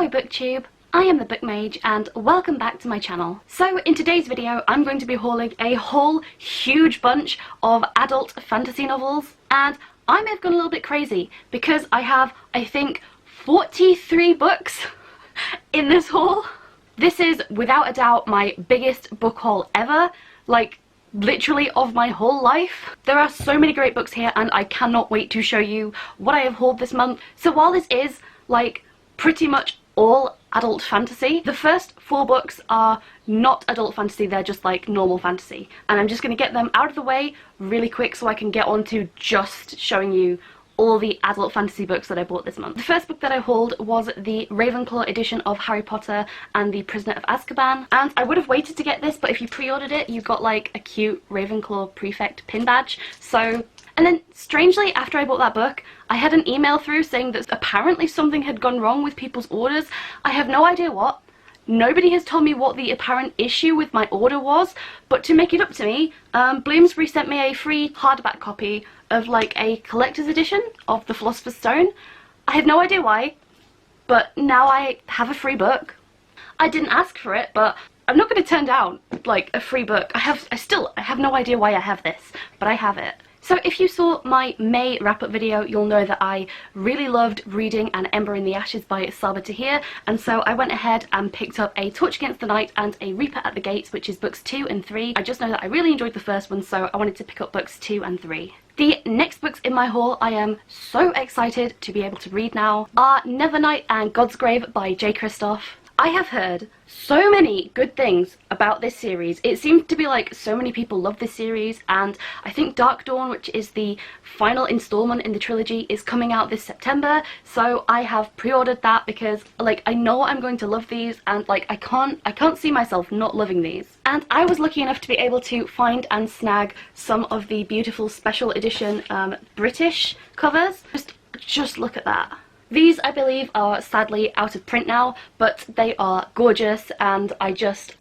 Hello BookTube, I am the Book Mage and welcome back to my channel. So in today's video I'm going to be hauling a whole huge bunch of adult fantasy novels, and I may have gone a little bit crazy because I have, I think, 43 books in this haul. This is without a doubt my biggest book haul ever, like literally of my whole life. There are so many great books here and I cannot wait to show you what I have hauled this month. So while this is like pretty much all adult fantasy, the first 4 books are not adult fantasy, they're just like normal fantasy, and I'm just going to get them out of the way really quick so I can get on to just showing you all the adult fantasy books that I bought this month. The first book that I hauled was the Ravenclaw edition of Harry Potter and the Prisoner of Azkaban, and I would have waited to get this, but if you pre-ordered it you got like a cute Ravenclaw prefect pin badge. And then strangely, after I bought that book, I had an email through saying that apparently something had gone wrong with people's orders. I have no idea what. Nobody has told me what the apparent issue with my order was, but to make it up to me, Bloomsbury sent me a free hardback copy of like a collector's edition of The Philosopher's Stone. I have no idea why, but now I have a free book. I didn't ask for it, but I'm not going to turn down like a free book. I have no idea why I have this, but I have it. So if you saw my May wrap-up video, you'll know that I really loved reading An Ember in the Ashes by Saba Tahir, and so I went ahead and picked up A Torch Against the Night and A Reaper at the Gates, which is books 2 and 3. I just know that I really enjoyed the first one, so I wanted to pick up books 2 and 3. The next books in my haul I am so excited to be able to read now are Nevernight and God's Grave by J. Kristoff. I have heard so many good things about this series. It seems to be like so many people love this series, and I think Dark Dawn, which is the final installment in the trilogy, is coming out this September, so I have pre-ordered that because like I know I'm going to love these, and like I can't see myself not loving these. And I was lucky enough to be able to find and snag some of the beautiful special edition British covers. Just look at that. These, I believe, are sadly out of print now, but they are gorgeous, and I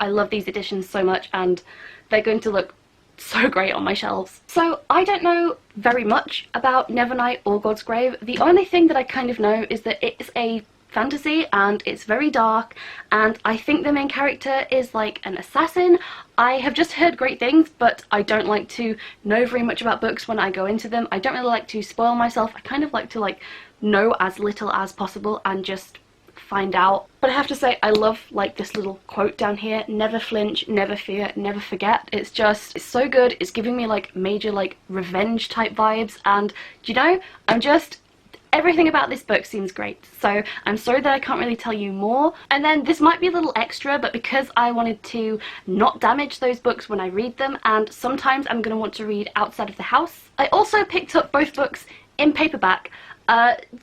love these editions so much, and they're going to look so great on my shelves. So I don't know very much about Nevernight or God's Grave. The only thing that I kind of know is that it's a fantasy and it's very dark, and I think the main character is like an assassin. I have just heard great things, but I don't like to know very much about books when I go into them. I don't really like to spoil myself. I kind of like to like know as little as possible and just find out. But I have to say I love like this little quote down here: never flinch, never fear, never forget. It's so good. It's giving me like major like revenge type vibes, and you know, everything about this book seems great, so I'm sorry that I can't really tell you more. And then this might be a little extra, but because I wanted to not damage those books when I read them, and sometimes I'm going to want to read outside of the house, I also picked up both books in paperback,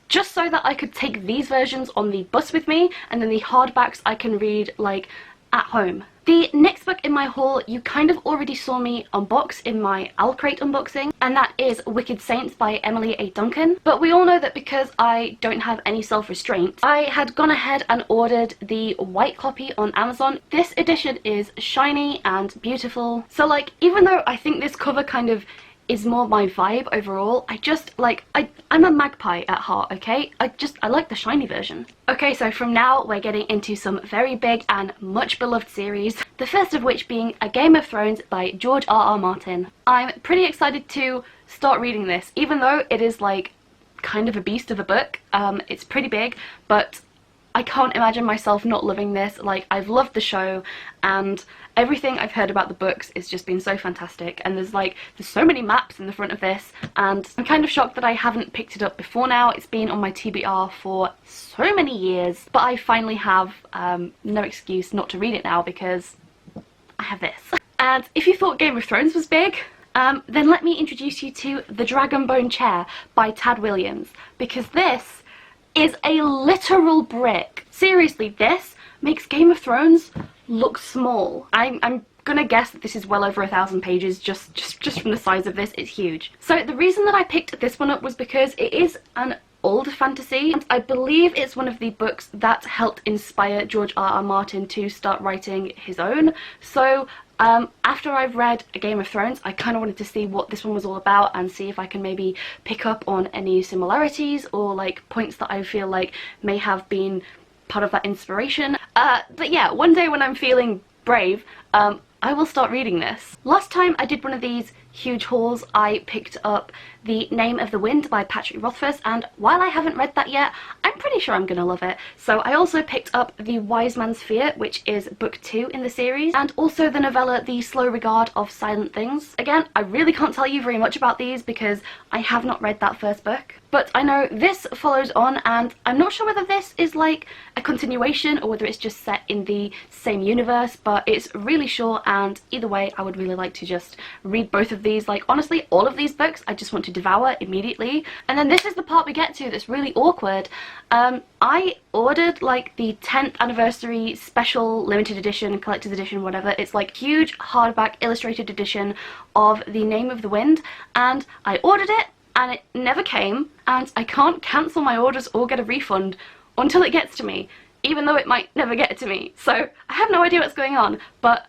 just so that I could take these versions on the bus with me, and then the hardbacks I can read like at home. The next book in my haul you kind of already saw me unbox in my Owl Crate unboxing, and that is Wicked Saints by Emily A. Duncan. But we all know that because I don't have any self-restraint, I had gone ahead and ordered the white copy on Amazon. This edition is shiny and beautiful, so like even though I think this cover kind of is more my vibe overall, I just like, I'm a magpie at heart, okay? I like the shiny version. Okay, so from now we're getting into some very big and much beloved series, the first of which being A Game of Thrones by George R. R. Martin. I'm pretty excited to start reading this, even though it is like kind of a beast of a book. It's pretty big, but I can't imagine myself not loving this. Like, I've loved the show, and everything I've heard about the books has just been so fantastic, and there's so many maps in the front of this, and I'm kind of shocked that I haven't picked it up before now. It's been on my TBR for so many years, but I finally have no excuse not to read it now because I have this. And if you thought Game of Thrones was big, then let me introduce you to The Dragonbone Chair by Tad Williams, because this is a literal brick. Seriously, this makes Game of Thrones look small. I'm gonna guess that this is well over 1,000 pages just from the size of this. It's huge. So the reason that I picked this one up was because it is an old fantasy, and I believe it's one of the books that helped inspire George R. R. Martin to start writing his own. So after I've read A Game of Thrones, I kind of wanted to see what this one was all about and see if I can maybe pick up on any similarities or like points that I feel like may have been part of that inspiration. But yeah, one day when I'm feeling brave, I will start reading this. Last time I did one of these huge hauls, I picked up The Name of the Wind by Patrick Rothfuss, and while I haven't read that yet, I'm pretty sure I'm gonna love it. So I also picked up The Wise Man's Fear, which is book 2 in the series, and also the novella The Slow Regard of Silent Things. Again, I really can't tell you very much about these because I have not read that first book, but I know this follows on, and I'm not sure whether this is like a continuation or whether it's just set in the same universe, but it's really short, and either way I would really like to just read both of these. Like, honestly, all of these books I just want to devour immediately. And then this is the part we get to that's really awkward. I ordered like the 10th anniversary special limited edition, collector's edition, whatever. It's like huge hardback illustrated edition of The Name of the Wind, and I ordered it and it never came, and I can't cancel my orders or get a refund until it gets to me, even though it might never get to me. So I have no idea what's going on, but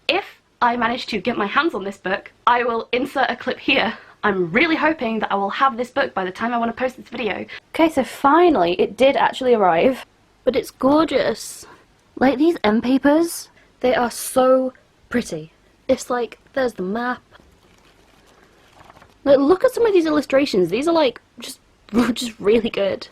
if I manage to get my hands on this book, I will insert a clip here. I'm really hoping that I will have this book by the time I want to post this video. Okay, so finally it did actually arrive, but it's gorgeous. Like, these end papers, they are so pretty. It's like, there's the map. Like, look at some of these illustrations. These are like just really good.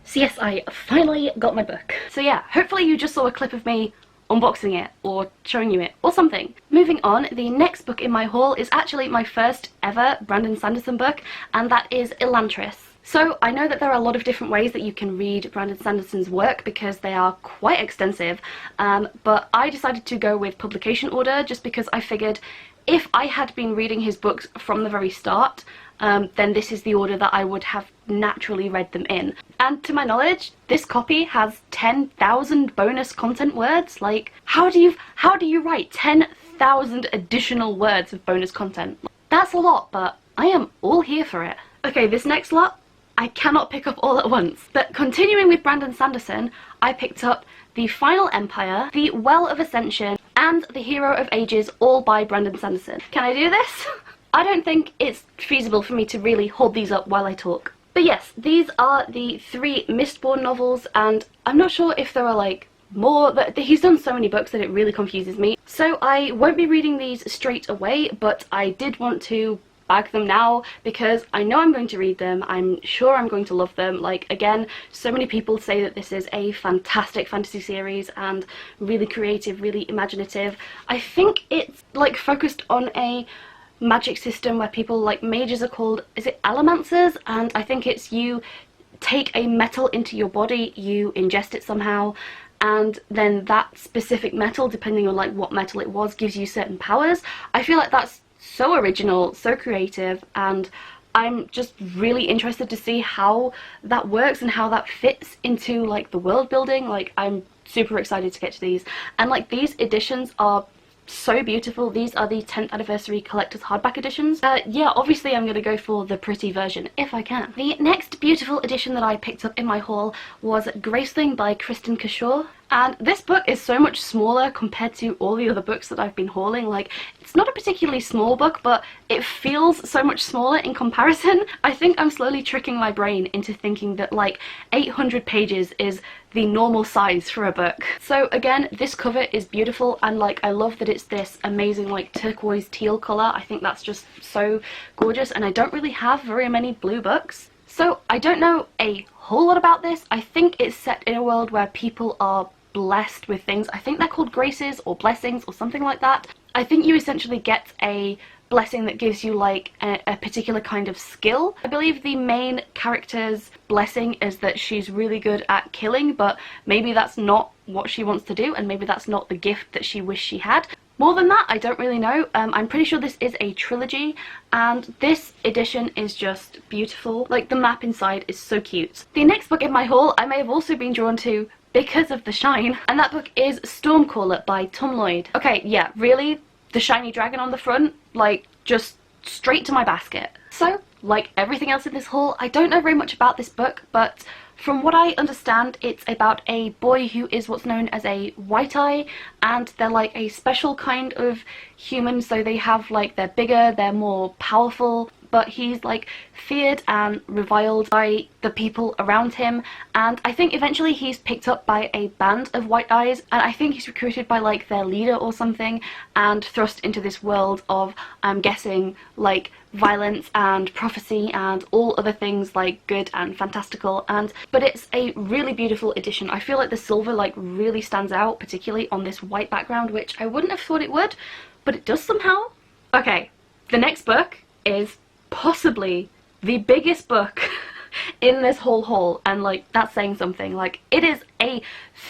So yes, I finally got my book. So yeah, hopefully you just saw a clip of me unboxing it or showing you it or something. Moving on, the next book in my haul is actually my first ever Brandon Sanderson book, and that is Elantris. So I know that there are a lot of different ways that you can read Brandon Sanderson's work because they are quite extensive, but I decided to go with publication order just because I figured if I had been reading his books from the very start, then this is the order that I would have naturally read them in. And to my knowledge, this copy has 10,000 bonus content words. Like, how do you write 10,000 additional words of bonus content? That's a lot, but I am all here for it. Okay, this next lot, I cannot pick up all at once. But continuing with Brandon Sanderson, I picked up The Final Empire, The Well of Ascension, and The Hero of Ages, all by Brandon Sanderson. Can I do this? I don't think it's feasible for me to really hold these up while I talk. But yes, these are the 3 Mistborn novels, and I'm not sure if there are like more, but he's done so many books that it really confuses me. So I won't be reading these straight away, but I did want to bag them now because I know I'm going to read them. I'm sure I'm going to love them. Like, again, so many people say that this is a fantastic fantasy series and really creative, really imaginative. I think it's like focused on a magic system where people, like, mages are called, is it allomancers? And I think it's you take a metal into your body, you ingest it somehow, and then that specific metal, depending on like what metal it was, gives you certain powers. I feel like that's so original, so creative, and I'm just really interested to see how that works and how that fits into like the world building. Like, I'm super excited to get to these, and like these editions are so beautiful. These are the 10th anniversary collector's hardback editions. Yeah, obviously I'm gonna go for the pretty version if I can. The next beautiful edition that I picked up in my haul was Graceling by Kristen Cashore, and this book is so much smaller compared to all the other books that I've been hauling. Like, it's not a particularly small book, but it feels so much smaller in comparison. I think I'm slowly tricking my brain into thinking that like 800 pages is the normal size for a book. So again, this cover is beautiful, and like I love that it's this amazing like turquoise teal colour. I think that's just so gorgeous, and I don't really have very many blue books. So I don't know a whole lot about this. I think it's set in a world where people are blessed with things. I think they're called graces or blessings or something like that. I think you essentially get a blessing that gives you like a particular kind of skill. I believe the main character's blessing is that she's really good at killing, but maybe that's not what she wants to do, and maybe that's not the gift that she wished she had. More than that, I don't really know. I'm pretty sure this is a trilogy, and this edition is just beautiful. Like, the map inside is so cute. The next book in my haul I may have also been drawn to because of the shine, and that book is Stormcaller by Tom Lloyd. Okay, yeah, really? The shiny dragon on the front? Like, just straight to my basket. So, like everything else in this haul, I don't know very much about this book, but from what I understand, it's about a boy who is what's known as a white eye, and they're like a special kind of human, so they have like, they're bigger, they're more powerful, but he's like feared and reviled by the people around him, and I think eventually he's picked up by a band of white guys, and I think he's recruited by like their leader or something and thrust into this world of, I'm guessing, like violence and prophecy and all other things like good and fantastical. And but it's a really beautiful edition. I feel like the silver like really stands out, particularly on this white background, which I wouldn't have thought it would, but it does somehow. Okay, the next book is possibly the biggest book in this whole haul, and like that's saying something. Like, it is a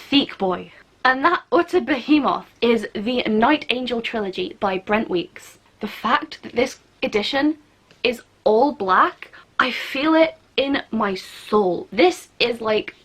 thick boy, and that utter behemoth is the Night Angel trilogy by Brent Weeks. The fact that this edition is all black, I feel it in my soul. This is like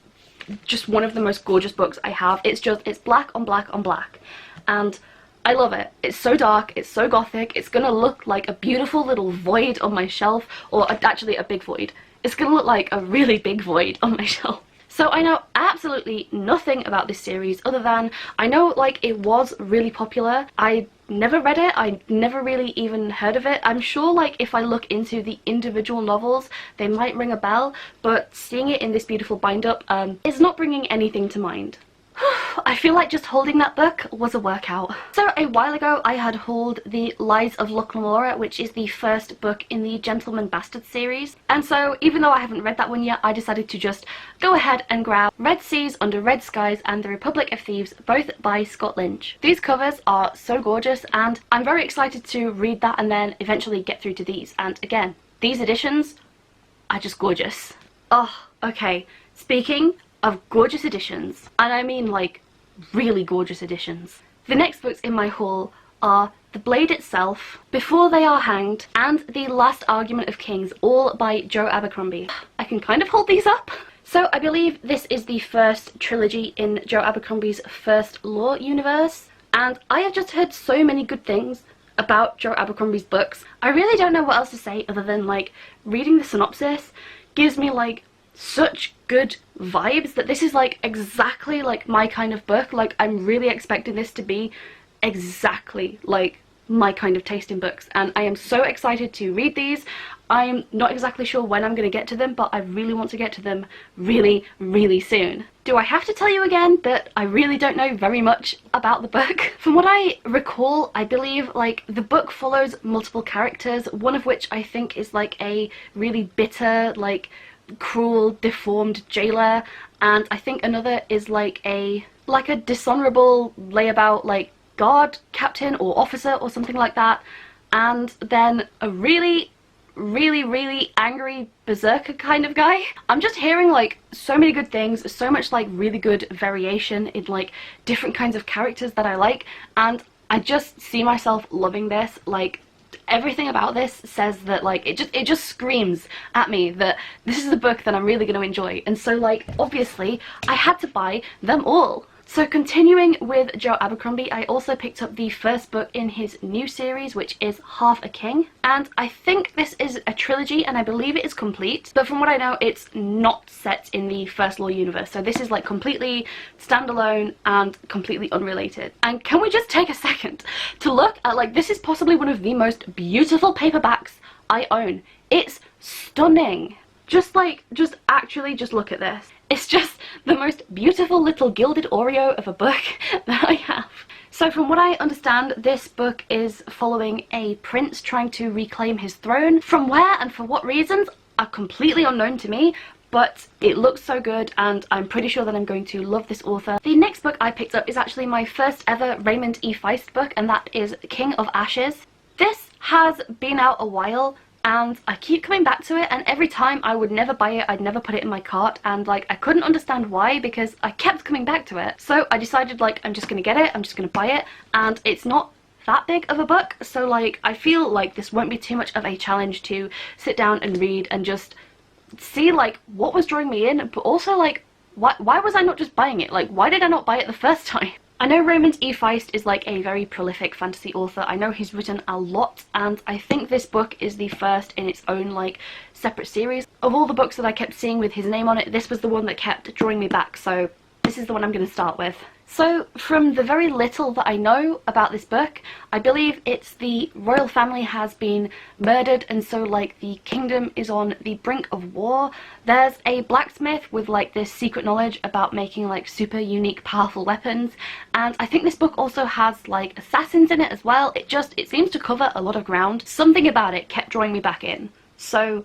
just one of the most gorgeous books I have. It's black on black on black, and I love it. It's so dark, it's so gothic, it's gonna look like a beautiful little void on my shelf, or actually a big void. It's gonna look like a really big void on my shelf. So I know absolutely nothing about this series other than I know like it was really popular. I never read it, I never really even heard of it. I'm sure like if I look into the individual novels they might ring a bell, but seeing it in this beautiful bind up is not bringing anything to mind. I feel like just holding that book was a workout. So a while ago I had hauled The Lies of Locke Lamora, which is the first book in the Gentleman Bastard series, and so even though I haven't read that one yet, I decided to just go ahead and grab Red Seas Under Red Skies and The Republic of Thieves, both by Scott Lynch. These covers are so gorgeous and I'm very excited to read that and then eventually get through to these, and again, these editions are just gorgeous. Oh, okay, speaking of gorgeous editions, and I mean like really gorgeous editions, the next books in my haul are The Blade Itself, Before They Are Hanged, and The Last Argument of Kings, all by Joe Abercrombie. I can kind of hold these up. So I believe this is the first trilogy in Joe Abercrombie's first law universe, and I have just heard so many good things about Joe Abercrombie's books. I really don't know what else to say other than like reading the synopsis gives me like such good vibes that this is like exactly like my kind of book. Like, I'm really expecting this to be exactly like my kind of taste in books, and I am so excited to read these. I'm not exactly sure when I'm going to get to them, but I really want to get to them really, really soon. Do I have to tell you again that I really don't know very much about the book? From what I recall, I believe like the book follows multiple characters, one of which I think is like a really bitter, like cruel, deformed jailer, and I think another is like a dishonorable layabout like guard captain or officer or something like that, and then a really angry berserker kind of guy. I'm just hearing like so many good things, so much like really good variation in like different kinds of characters that I like, and I just see myself loving this. Like, everything about this says that like it just screams at me that this is a book that I'm really going to enjoy, and so like obviously I had to buy them all. So continuing with Joe Abercrombie, I also picked up the first book in his new series, which is Half a King, and I think this is a trilogy and I believe it is complete, but from what I know it's not set in the First Law universe, so this is like completely standalone and completely unrelated. And can we just take a second to look at like, this is possibly one of the most beautiful paperbacks I own. It's stunning. Just actually just look at this. It's just the most beautiful little gilded Oreo of a book that I have. So from what I understand, this book is following a prince trying to reclaim his throne. From where and for what reasons are completely unknown to me, but it looks so good and I'm pretty sure that I'm going to love this author. The next book I picked up is actually my first ever Raymond E. Feist book, and that is King of Ashes. This has been out a while, and I keep coming back to it, and every time I would never buy it, I'd never put it in my cart, and like I couldn't understand why because I kept coming back to it. So I decided like I'm just gonna get it, I'm just gonna buy it, and it's not that big of a book, so like I feel like this won't be too much of a challenge to sit down and read and just see like what was drawing me in, but also like why was I not just buying it? Like, why did I not buy it the first time? I know Raymond E. Feist is like a very prolific fantasy author. I know he's written a lot, and I think this book is the first in its own like separate series. Of all the books that I kept seeing with his name on it, this was the one that kept drawing me back, so this is the one I'm going to start with. So from the very little that I know about this book, I believe it's the royal family has been murdered, and so like the kingdom is on the brink of war. There's a blacksmith with like this secret knowledge about making like super unique powerful weapons, and I think this book also has like assassins in it as well. It seems to cover a lot of ground. Something about it kept drawing me back in, so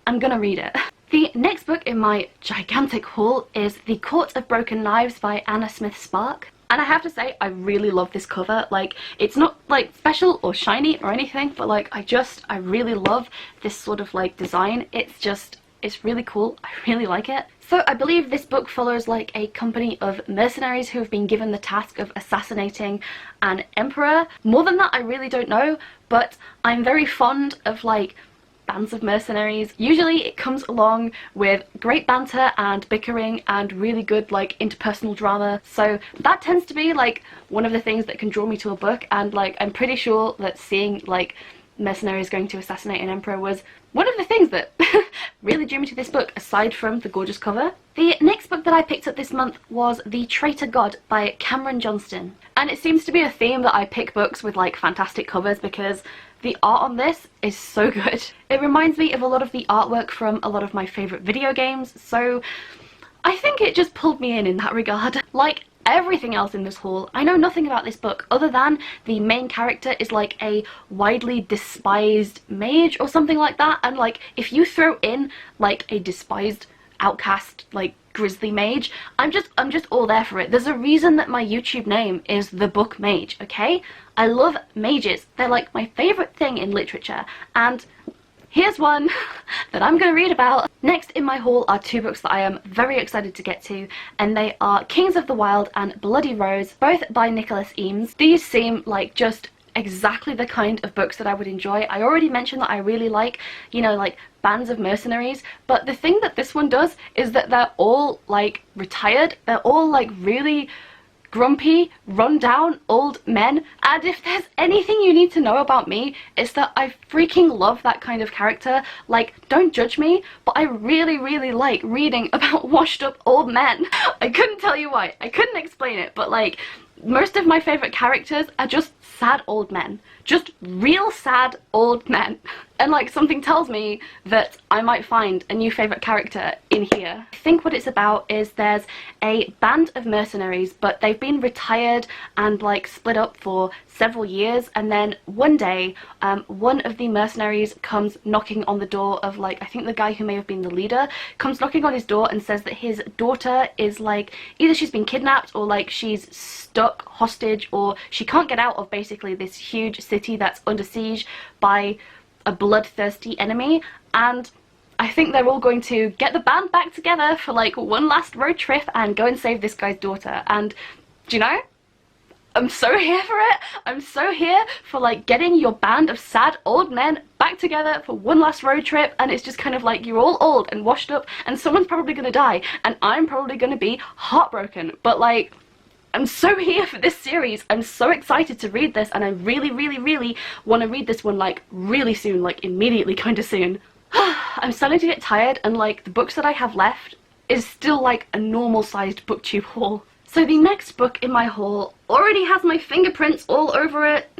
I'm gonna read it. The next book in my gigantic haul is The Court of Broken Knives by Anna Smith Spark. And I have to say, I really love this cover. Like, it's not like special or shiny or anything, but like I really love this sort of like design. It's really cool. I really like it. So I believe this book follows like a company of mercenaries who have been given the task of assassinating an emperor. More than that, I really don't know, but I'm very fond of like bands of mercenaries. Usually it comes along with great banter and bickering and really good like interpersonal drama, so that tends to be like one of the things that can draw me to a book. And like I'm pretty sure that seeing like mercenaries going to assassinate an emperor was one of the things that really drew me to this book, aside from the gorgeous cover. The next book that I picked up this month was The Traitor God by Cameron Johnston, and it seems to be a theme that I pick books with like fantastic covers because the art on this is so good. It reminds me of a lot of the artwork from a lot of my favourite video games, so I think it just pulled me in that regard. Like everything else in this haul, I know nothing about this book other than the main character is like a widely despised mage or something like that, and like if you throw in like a despised outcast like grizzly mage, I'm just all there for it. There's a reason that my YouTube name is The Book Mage, okay? I love mages. They're like my favourite thing in literature, and here's one that I'm going to read about. Next in my haul are two books that I am very excited to get to, and they are Kings of the Wild and Bloody Rose, both by Nicholas Eames. These seem like just exactly the kind of books that I would enjoy. I already mentioned that I really like, you know, like bands of mercenaries, but the thing that this one does is that they're all like retired. They're all like really grumpy, run-down old men, and if there's anything you need to know about me, it's that I freaking love that kind of character. Like, don't judge me, but I really like reading about washed up old men. I couldn't tell you why, I couldn't explain it, but like most of my favourite characters are just sad old men. Just real sad old men. And like something tells me that I might find a new favourite character in here. I think what it's about is there's a band of mercenaries, but they've been retired and like split up for several years, and then one day one of the mercenaries comes knocking on the door of like, I think the guy who may have been the leader comes knocking on his door and says that his daughter is like, either she's been kidnapped or like she's stuck hostage, or she can't get out of basically this huge city that's under siege by a bloodthirsty enemy. And I think they're all going to get the band back together for like one last road trip and go and save this guy's daughter. And do you know, I'm so here for it. I'm so here for like getting your band of sad old men back together for one last road trip, and it's just kind of like you're all old and washed up and someone's probably gonna die and I'm probably gonna be heartbroken, but like I'm so here for this series. I'm so excited to read this, and I really want to read this one like really soon, like immediately kind of soon. I'm starting to get tired, and like the books that I have left is still like a normal sized booktube haul. So the next book in my haul already has my fingerprints all over it.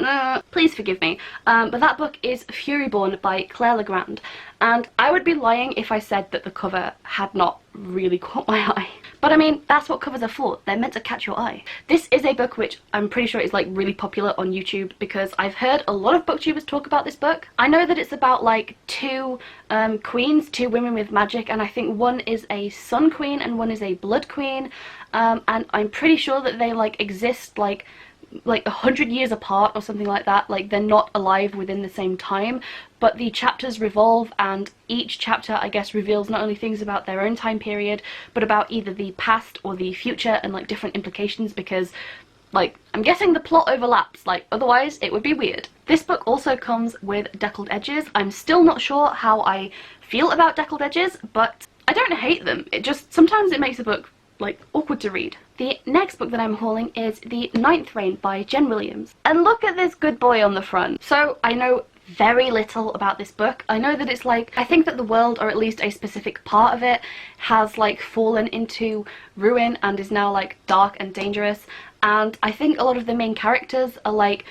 Please forgive me. But that book is Furyborn by Claire Legrand. And I would be lying if I said that the cover had not really caught my eye. But I mean, that's what covers are for. They're meant to catch your eye. This is a book which I'm pretty sure is like really popular on YouTube because I've heard a lot of booktubers talk about this book. I know that it's about like two queens, two women with magic, and I think one is a sun queen and one is a blood queen. And I'm pretty sure that they like exist like 100 years apart or something like that. Like they're not alive within the same time, but the chapters revolve, and each chapter I guess reveals not only things about their own time period but about either the past or the future and like different implications, because like I'm guessing the plot overlaps, like otherwise it would be weird. This book also comes with deckled edges. I'm still not sure how I feel about deckled edges, but I don't hate them. It just sometimes it makes a book like awkward to read. The next book that I'm hauling is The Ninth Reign by Jen Williams. And look at this good boy on the front. So I know very little about this book. I know that it's like, I think that the world, or at least a specific part of it, has like fallen into ruin and is now like dark and dangerous, and I think a lot of the main characters are like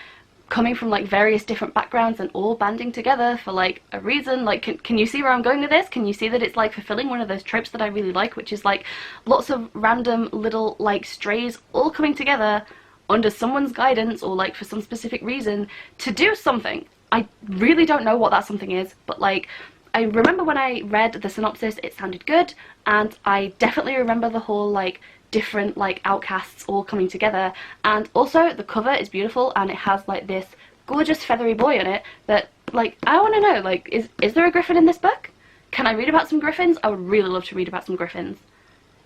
coming from like various different backgrounds and all banding together for like a reason. Like, can you see where I'm going with this? Can you see that it's like fulfilling one of those tropes that I really like, which is like lots of random little like strays all coming together under someone's guidance or like for some specific reason to do something. I really don't know what that something is, but like I remember when I read the synopsis it sounded good, and I definitely remember the whole like different like outcasts all coming together, and also the cover is beautiful and it has like this gorgeous feathery boy in it that like I want to know, like, is there a griffin in this book? Can I read about some griffins? I would really love to read about some griffins.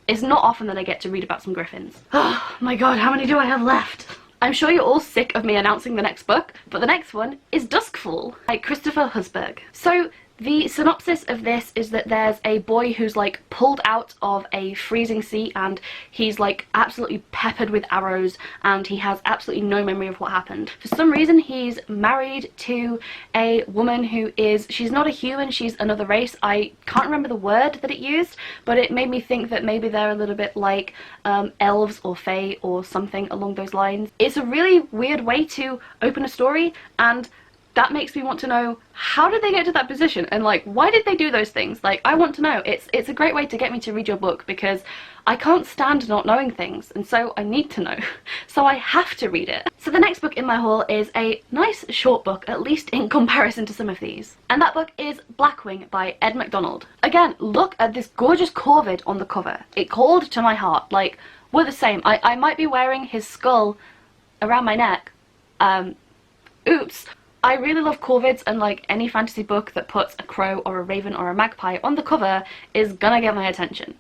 It's not often that I get to read about some griffins. Oh my god, how many do I have left? I'm sure you're all sick of me announcing the next book, but the next one is Duskfall by Christopher Husberg. So the synopsis of this is that there's a boy who's like pulled out of a freezing sea and he's like absolutely peppered with arrows and he has absolutely no memory of what happened. For some reason he's married to a woman who is, she's not a human, she's another race. I can't remember the word that it used, but it made me think that maybe they're a little bit like elves or fae or something along those lines. It's a really weird way to open a story, and that makes me want to know, how did they get to that position, and like why did they do those things? Like, I want to know. It's a great way to get me to read your book because I can't stand not knowing things, and so I need to know. So I have to read it. So the next book in my haul is a nice short book, at least in comparison to some of these, and that book is Blackwing by Ed McDonald. Again, look at this gorgeous corvid on the cover. It called to my heart. Like, we're the same. I might be wearing his skull around my neck. Oops. I really love corvids, and like any fantasy book that puts a crow or a raven or a magpie on the cover is gonna get my attention.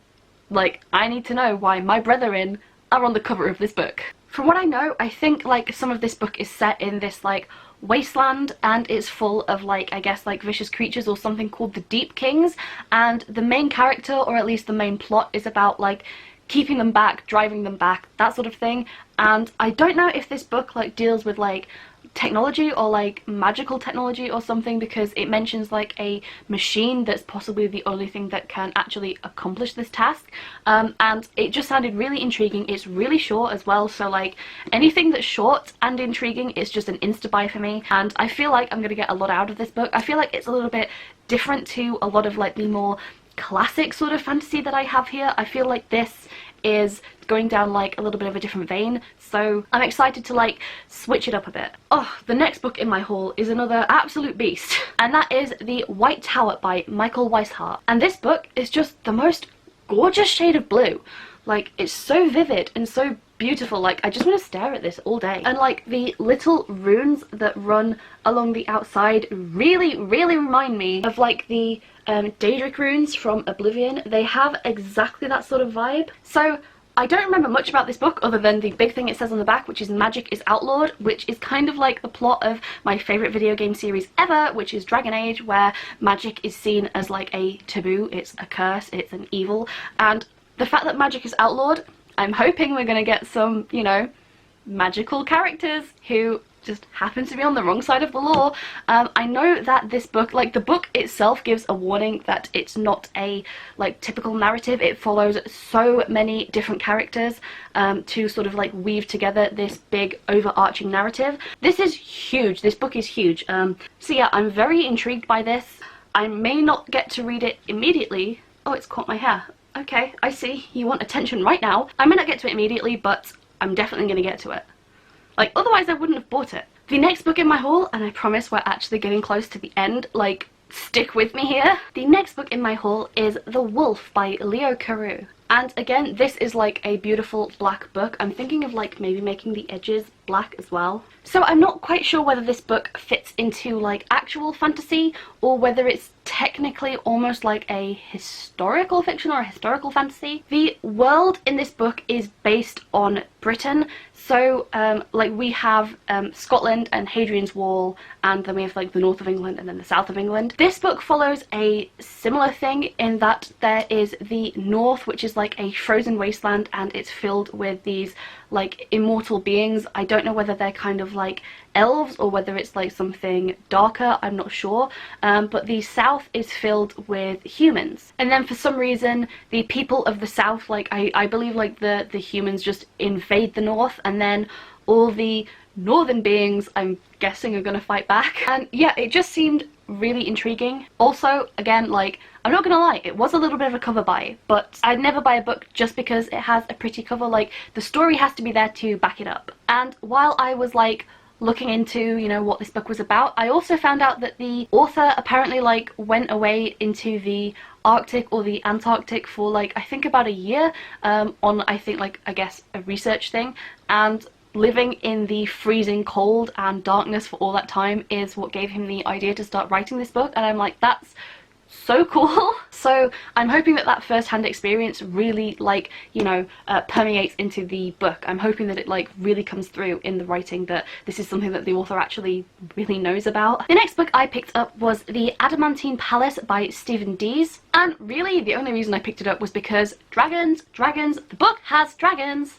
Like, I need to know why my brethren are on the cover of this book. From what I know, I think like some of this book is set in this like wasteland, and it's full of like, I guess like vicious creatures or something called the Deep Kings, and the main character, or at least the main plot, is about like keeping them back, driving them back, that sort of thing. And I don't know if this book like deals with like technology or like magical technology or something, because it mentions like a machine that's possibly the only thing that can actually accomplish this task, and it just sounded really intriguing. It's really short as well, so like anything that's short and intriguing is just an insta buy for me, and I feel like I'm gonna get a lot out of this book. I feel like it's a little bit different to a lot of like the more classic sort of fantasy that I have here. I feel like this is going down like a little bit of a different vein, so I'm excited to like switch it up a bit. Oh, the next book in my haul is another absolute beast, and that is The White Tower by Michael Weishart. And this book is just the most gorgeous shade of blue. Like, it's so vivid and so beautiful. Like, I just want to stare at this all day. And like the little runes that run along the outside really remind me of like the Daedric runes from Oblivion. They have exactly that sort of vibe. So I don't remember much about this book other than the big thing it says on the back, which is magic is outlawed, which is kind of like the plot of my favourite video game series ever, which is Dragon Age, where magic is seen as like a taboo, it's a curse, it's an evil. And the fact that magic is outlawed, I'm hoping we're gonna get some, you know, magical characters who just happens to be on the wrong side of the law. I know that this book, like the book itself, gives a warning that it's not a like typical narrative. It follows so many different characters to sort of like weave together this big overarching narrative. This is huge. This book is huge. So yeah, I'm very intrigued by this. I may not get to read it immediately. Oh, it's caught my hair. Okay, I see. You want attention right now. I may not get to it immediately, but I'm definitely going to get to it. Like, otherwise I wouldn't have bought it. The next book in my haul, and I promise we're actually getting close to the end, like, stick with me here. The next book in my haul is The Wolf by Leo Carew. And again, this is like a beautiful black book. I'm thinking of like maybe making the edges black as well. So I'm not quite sure whether this book fits into like actual fantasy or whether it's technically almost like a historical fiction or a historical fantasy. The world in this book is based on Britain. So like we have Scotland and Hadrian's Wall, and then we have like the north of England and then the south of England. This book follows a similar thing in that there is the north, which is like a frozen wasteland, and it's filled with these like immortal beings. I don't don't know whether they're kind of like elves or whether it's like something darker, I'm not sure, but the south is filled with humans, and then for some reason the people of the south, like I believe like the humans just invade the north, and then all the northern beings, I'm guessing, are gonna fight back. And yeah, it just seemed really intriguing. Also, again, like, I'm not gonna lie, it was a little bit of a cover buy, but I'd never buy a book just because it has a pretty cover. Like, the story has to be there to back it up. And while I was like looking into, you know, what this book was about, I also found out that the author apparently like went away into the Arctic or the Antarctic for like, I think about a year, on, I think, like, I guess a research thing, and living in the freezing cold and darkness for all that time is what gave him the idea to start writing this book. And I'm like, that's so cool. So I'm hoping that that first-hand experience really, like, you know, permeates into the book. I'm hoping that it like really comes through in the writing, that this is something that the author actually really knows about. The next book I picked up was The Adamantine Palace by Stephen Dees, and really the only reason I picked it up was because dragons, the book has dragons.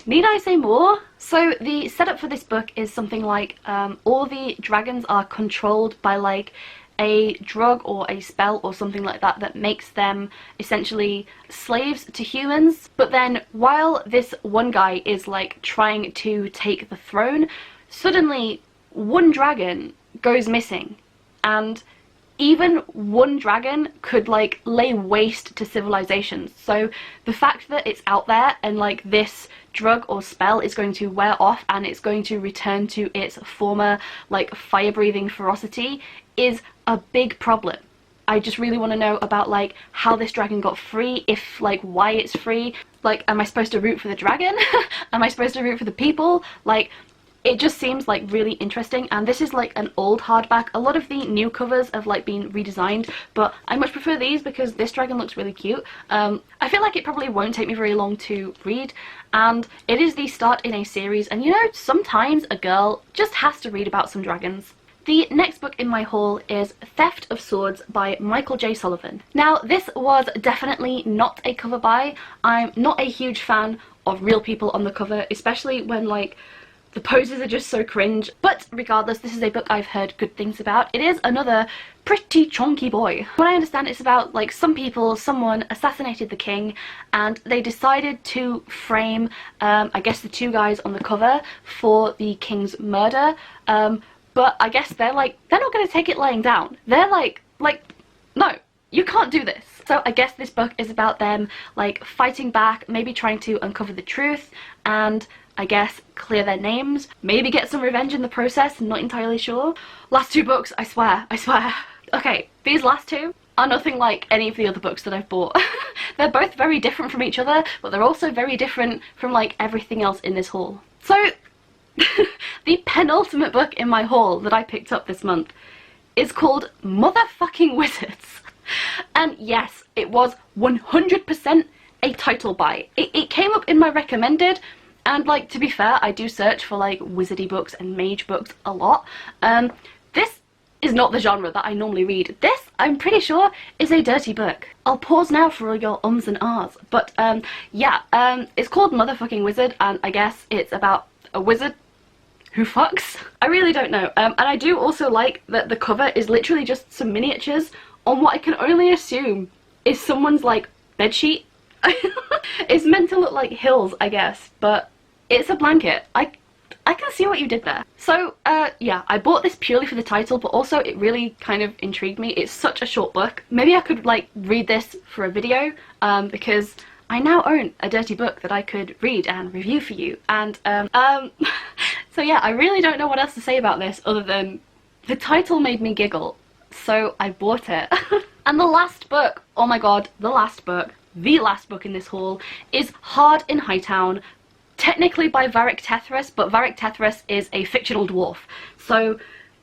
Need I say more? So the setup for this book is something like all the dragons are controlled by like a drug or a spell or something like that that makes them essentially slaves to humans. But then while this one guy is like trying to take the throne, suddenly one dragon goes missing, and even one dragon could like lay waste to civilizations. So the fact that it's out there and like this drug or spell is going to wear off and it's going to return to its former like fire-breathing ferocity is a big problem. I just really want to know about like how this dragon got free, if like why it's free. Like, am I supposed to root for the dragon? Am I supposed to root for the people? Like, it just seems like really interesting, and this is like an old hardback. A lot of the new covers have like been redesigned, but I much prefer these because this dragon looks really cute. I feel like it probably won't take me very long to read, and it is the start in a series, and you know, sometimes a girl just has to read about some dragons. The next book in my haul is Theft of Swords by Michael J. Sullivan. Now, this was definitely not a cover buy. I'm not a huge fan of real people on the cover, especially when like the poses are just so cringe, but regardless, this is a book I've heard good things about. It is another pretty chunky boy. What I understand, it's about like some people, someone assassinated the king and they decided to frame, I guess, the two guys on the cover for the king's murder, but I guess they're like, they're not going to take it laying down. They're like, no, you can't do this. So I guess this book is about them like fighting back, maybe trying to uncover the truth, and I guess clear their names, maybe get some revenge in the process, not entirely sure. Last two books, I swear. Okay, these last two are nothing like any of the other books that I've bought. They're both very different from each other, but they're also very different from like everything else in this haul. So the penultimate book in my haul that I picked up this month is called Motherfucking Wizards. And yes, it was 100% a title buy. It came up in my recommended, and like, to be fair, I do search for like wizardy books and mage books a lot. This is not the genre that I normally read. This, I'm pretty sure, is a dirty book. I'll pause now for all your ums and ahs, but yeah, it's called Motherfucking Wizard, and I guess it's about a wizard who fucks? I really don't know. And I do also like that the cover is literally just some miniatures on what I can only assume is someone's like bedsheet. It's meant to look like hills, I guess, but it's a blanket. I can see what you did there. So yeah, I bought this purely for the title, but also it really kind of intrigued me. It's such a short book. Maybe I could like read this for a video, because I now own a dirty book that I could read and review for you. And so yeah, I really don't know what else to say about this other than the title made me giggle, so I bought it. And the last book, oh my god, the last book in this haul is Hard in Hightown, technically by Varric Tethras, but Varric Tethras is a fictional dwarf. So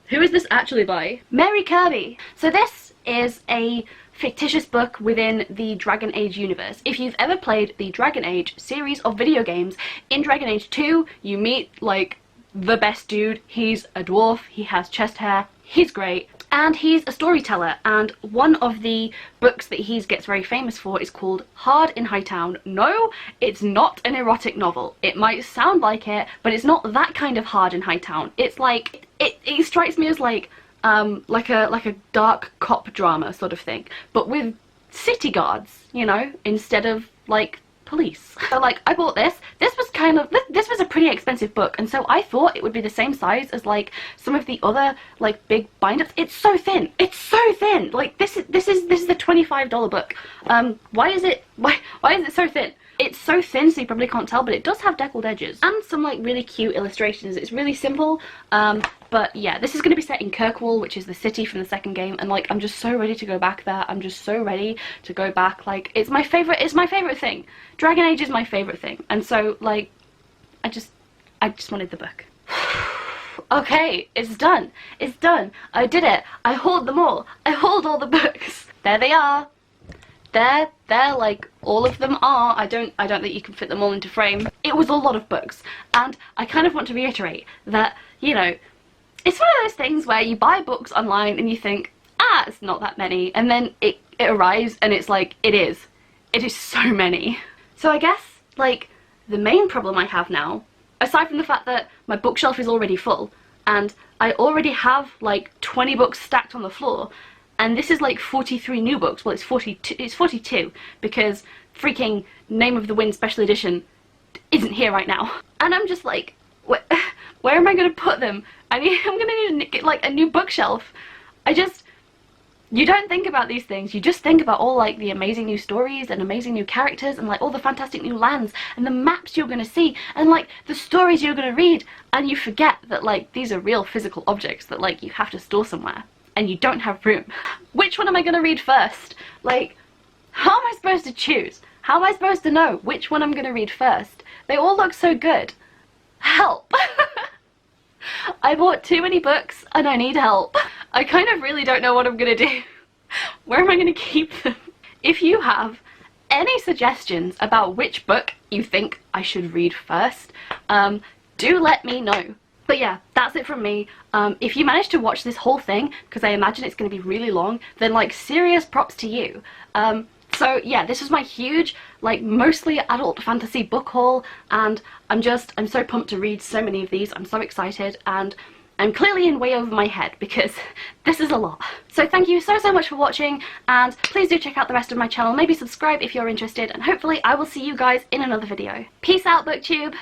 who is this actually by? Mary Kirby. So this is a fictitious book within the Dragon Age universe. If you've ever played the Dragon Age series of video games, in Dragon Age 2 you meet like the best dude. He's a dwarf, he has chest hair, he's great. And he's a storyteller, and one of the books that he gets very famous for is called Hard in Hightown. No, it's not an erotic novel. It might sound like it, but it's not that kind of Hard in Hightown. It's like, it strikes me as like a dark cop drama sort of thing, but with city guards, you know, instead of like police. So like, I bought this. This was a pretty expensive book, and so I thought it would be the same size as like some of the other like big bind-ups. It's so thin. It's so thin. Like this is the $25 book. Why is it so thin? It's so thin so you probably can't tell, but it does have deckled edges and some like really cute illustrations. It's really simple, but yeah, this is going to be set in Kirkwall, which is the city from the second game, and like I'm just so ready to go back there. I'm just so ready to go back. Like it's my favorite thing. Dragon Age is my favorite thing, and so like I just wanted the book. Okay, it's done. It's done. I did it. I hauled them all. I hauled all the books. There they are. There, like all of them are. I don't think you can fit them all into frame. It was a lot of books, and I kind of want to reiterate that, you know, it's one of those things where you buy books online and you think, ah, it's not that many, and then it arrives and it's like, it is so many. So I guess like the main problem I have now, aside from the fact that my bookshelf is already full and I already have like 20 books stacked on the floor, and this is like 43 new books. Well, it's 42 because freaking Name of the Wind Special Edition isn't here right now. And I'm just like, where am I going to put them? I'm going to need to get like a new bookshelf. You don't think about these things. You just think about all like the amazing new stories and amazing new characters and like all the fantastic new lands and the maps you're going to see and like the stories you're going to read, and you forget that like these are real physical objects that like you have to store somewhere. And you don't have room. Which one am I going to read first? Like, how am I supposed to choose? How am I supposed to know which one I'm going to read first? They all look so good. Help! I bought too many books and I need help. I kind of really don't know what I'm going to do. Where am I going to keep them? If you have any suggestions about which book you think I should read first, do let me know. But yeah, that's it from me. If you managed to watch this whole thing, because I imagine it's going to be really long, then like serious props to you. So yeah, this is my huge, like mostly adult fantasy book haul, and I'm so pumped to read so many of these. I'm so excited, and I'm clearly in way over my head because this is a lot. So thank you so much for watching, and please do check out the rest of my channel. Maybe subscribe if you're interested, and hopefully I will see you guys in another video. Peace out, BookTube!